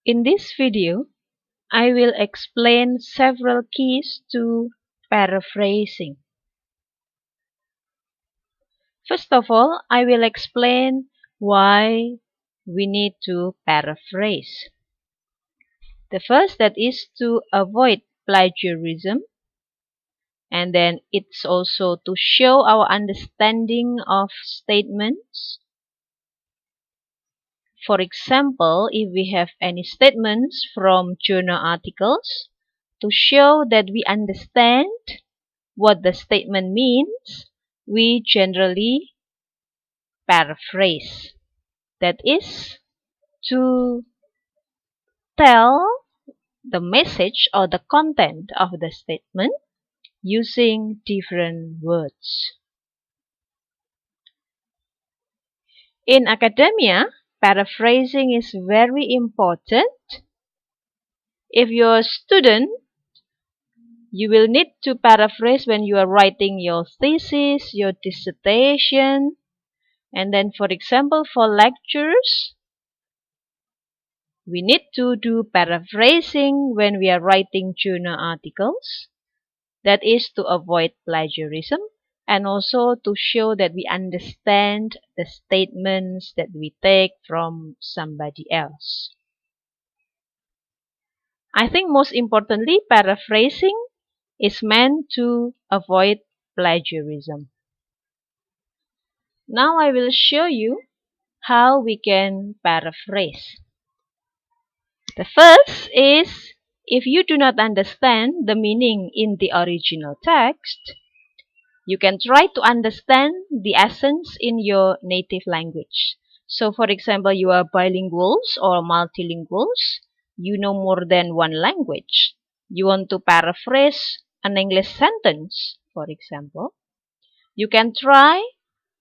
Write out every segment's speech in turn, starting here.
In this video, I will explain several keys to paraphrasing. First of all, I will explain why we need to paraphrase. The first, that is to avoid plagiarism, and then it's also to show our understanding of statements. For example, if we have any statements from journal articles, to show that we understand what the statement means, we generally paraphrase. That is to tell the message or the content of the statement using different words. In academia, paraphrasing is very important. If you're a student, you will need to paraphrase when you are writing your thesis, your dissertation, and then, for example, for lectures, we need to do paraphrasing when we are writing journal articles. That is to avoid plagiarism and also to show that we understand the statements that we take from somebody else. I think most importantly, paraphrasing is meant to avoid plagiarism. Now I will show you how we can paraphrase. The first is, if you do not understand the meaning in the original text, you can try to understand the essence in your native language. So for example, you are bilinguals or multilinguals, you know more than one language. You want to paraphrase an English sentence, for example. You can try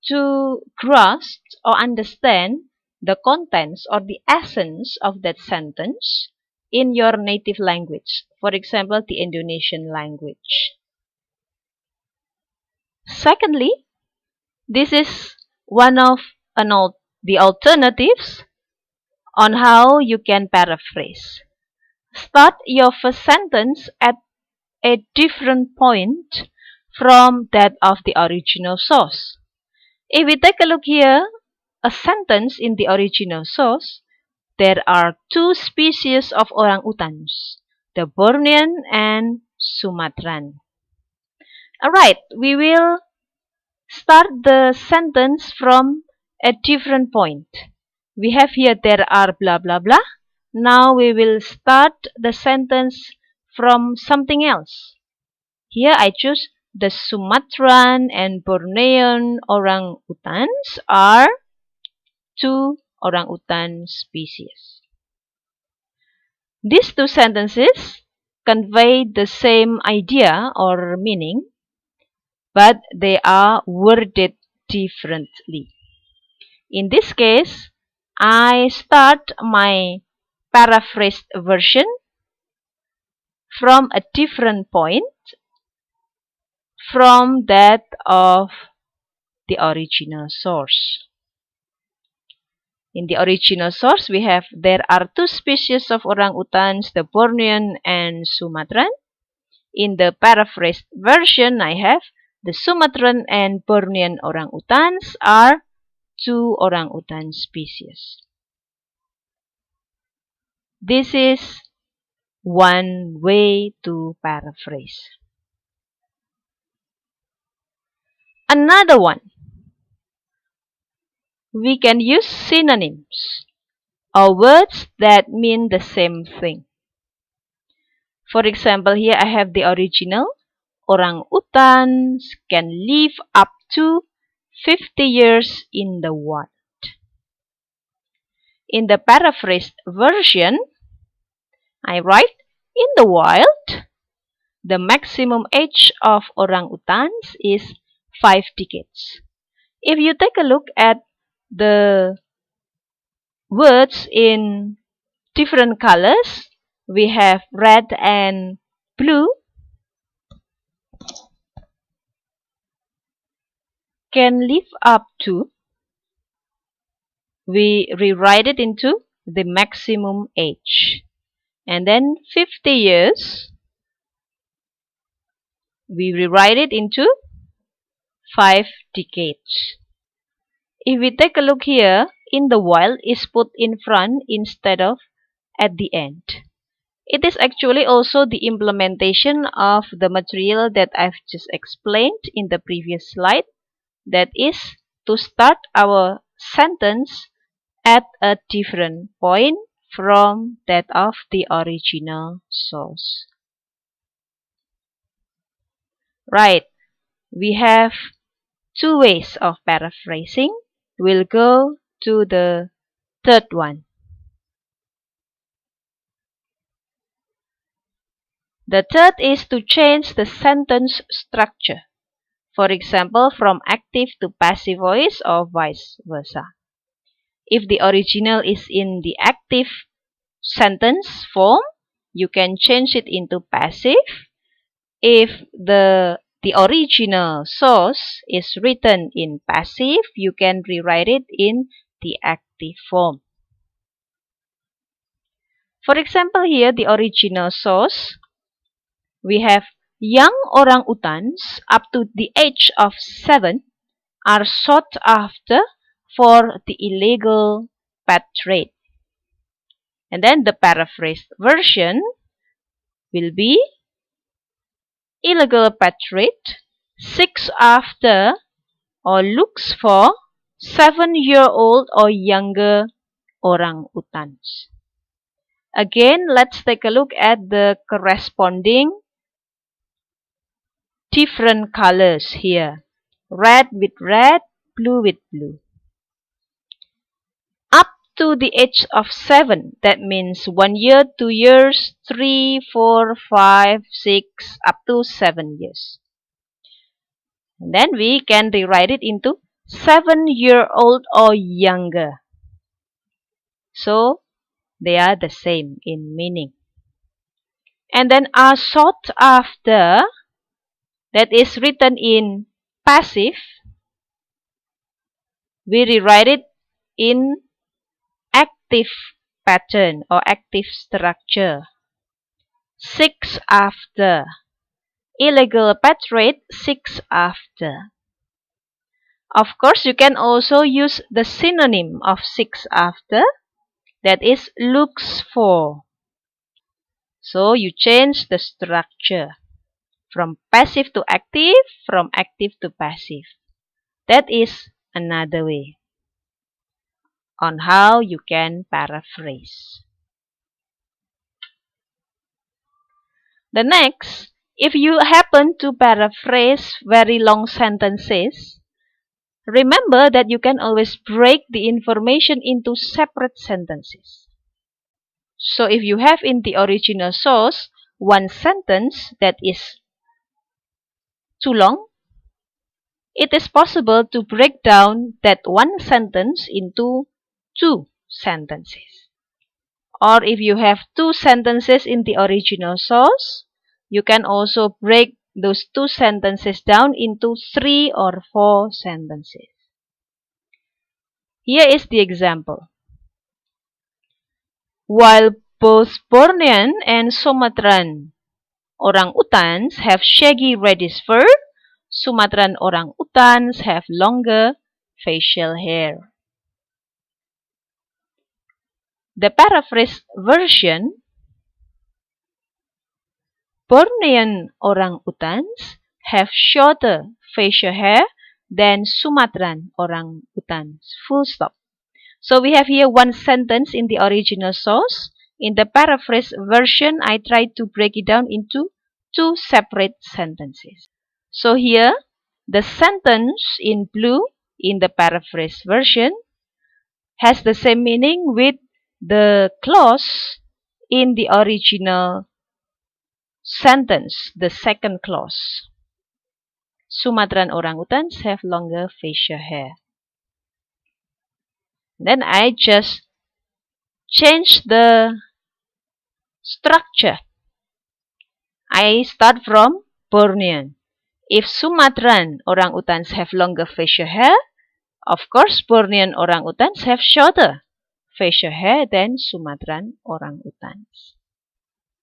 to grasp or understand the contents or the essence of that sentence in your native language, for example, the Indonesian language. Secondly, this is one of the alternatives on how you can paraphrase. Start your first sentence at a different point from that of the original source. If we take a look here, a sentence in the original source, there are two species of orangutans, the Bornean and Sumatran. Alright, we will start the sentence from a different point. We have here there are blah blah blah. Now we will start the sentence from something else. Here I choose the Sumatran and Bornean orangutans are two orangutan species. These two sentences convey the same idea or meaning, but they are worded differently. In this case, I start my paraphrased version from a different point from that of the original source. In the original source, we have there are two species of orangutans, the Bornean and Sumatran. In the paraphrased version, I have the Sumatran and Bornean orangutans are two orangutan species. This is one way to paraphrase. Another one, we can use synonyms or words that mean the same thing. For example, here I have the original. Orangutans can live up to 50 years in the wild. In the paraphrased version, I write, in the wild, the maximum age of orangutans is 5 decades. If you take a look at the words in different colors, we have red and blue, can live up to, we rewrite it into the maximum age. And then 50 years, we rewrite it into 5 decades. If we take a look here, in the while is put in front instead of at the end. It is actually also the implementation of the material that I've just explained in the previous slide. That is to start our sentence at a different point from that of the original source. Right, we have 2 ways of paraphrasing. We'll go to the third one. The third is to change the sentence structure. For example, from active to passive voice or vice versa. If the original is in the active sentence form, you can change it into passive. If the original source is written in passive, you can rewrite it in the active form. For example, here the original source, we have young orang-utans up to the age of 7 are sought after for the illegal pet trade. And then the paraphrased version will be illegal pet trade seeks after or looks for 7-year-old or younger orang-utans. Again, let's take a look at the corresponding different colors here. Red with red, blue with blue. Up to the age of 7, that means 1 year, 2 years, 3, 4, 5, 6, up to 7 years. And then we can rewrite it into 7-year-old or younger. So they are the same in meaning. And then are sought after, that is written in passive, we rewrite it in active pattern or active structure. Seeks after. Illegal pet trade seeks after. Of course, you can also use the synonym of seeks after, that is looks for. So you change the structure from passive to active, from active to passive. That is another way on how you can paraphrase. The next, if you happen to paraphrase very long sentences, remember that you can always break the information into separate sentences. So if you have in the original source one sentence that is too long, it is possible to break down that one sentence into 2 sentences. Or if you have 2 sentences in the original source, you can also break those 2 sentences down into 3 or 4 sentences. Here is the example. While both Bornean and Sumatran orang-utans have shaggy reddish fur, Sumatran orang-utans have longer facial hair. The paraphrased version, Bornean orang-utans have shorter facial hair than Sumatran orang-utans. Full stop. So we have here one sentence in the original source. In the paraphrased version, I tried to break it down into 2 separate sentences. So here, the sentence in blue in the paraphrased version has the same meaning with the clause in the original sentence, the second clause. Sumatran orangutans have longer facial hair. Then I just change the structure. I start from Bornean. If Sumatran orangutans have longer facial hair, of course Bornean orangutans have shorter facial hair than Sumatran orangutans.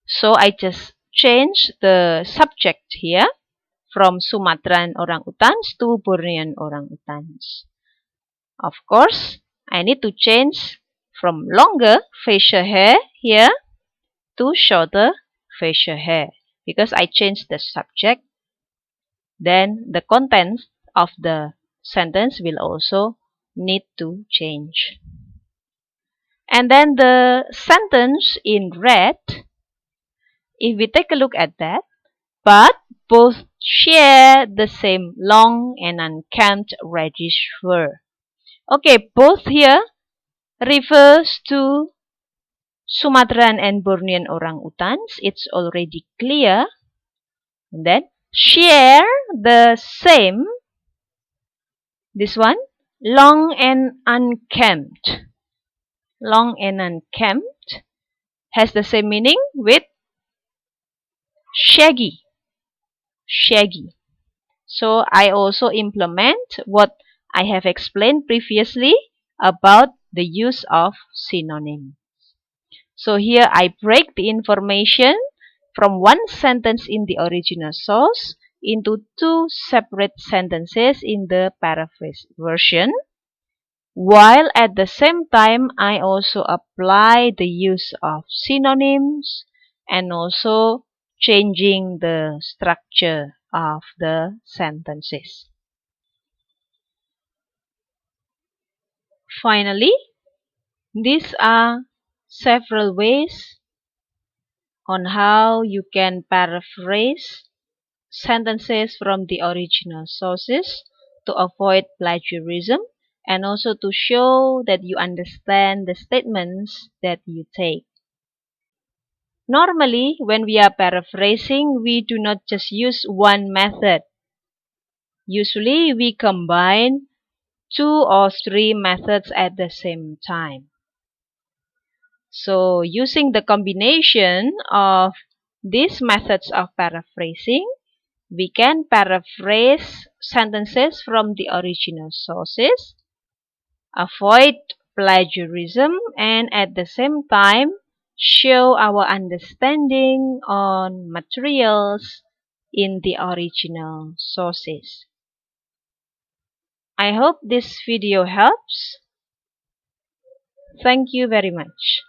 So I just change the subject here from Sumatran orangutans to Bornean orangutans. Of course, I need to change from longer facial hair here to shorter facial hair because I changed the subject. Then the content of the sentence will also need to change. And then the sentence in red, if we take a look at that, but both share the same long and unkempt reddish fur. Okay, both here refers to Sumatran and Bornean orangutans. It's already clear. And then share the same, this one, long and unkempt. Long and unkempt has the same meaning with shaggy. Shaggy. So I also implement what I have explained previously about the use of synonym. So here I break the information from one sentence in the original source into two separate sentences in the paraphrase version, while at the same time I also apply the use of synonyms and also changing the structure of the sentences. Finally, these are several ways on how you can paraphrase sentences from the original sources to avoid plagiarism and also to show that you understand the statements that you take. Normally, when we are paraphrasing, we do not just use one method. Usually, we combine 2 or 3 methods at the same time. So, using the combination of these methods of paraphrasing, we can paraphrase sentences from the original sources, avoid plagiarism, and at the same time show our understanding on materials in the original sources. I hope this video helps. Thank you very much.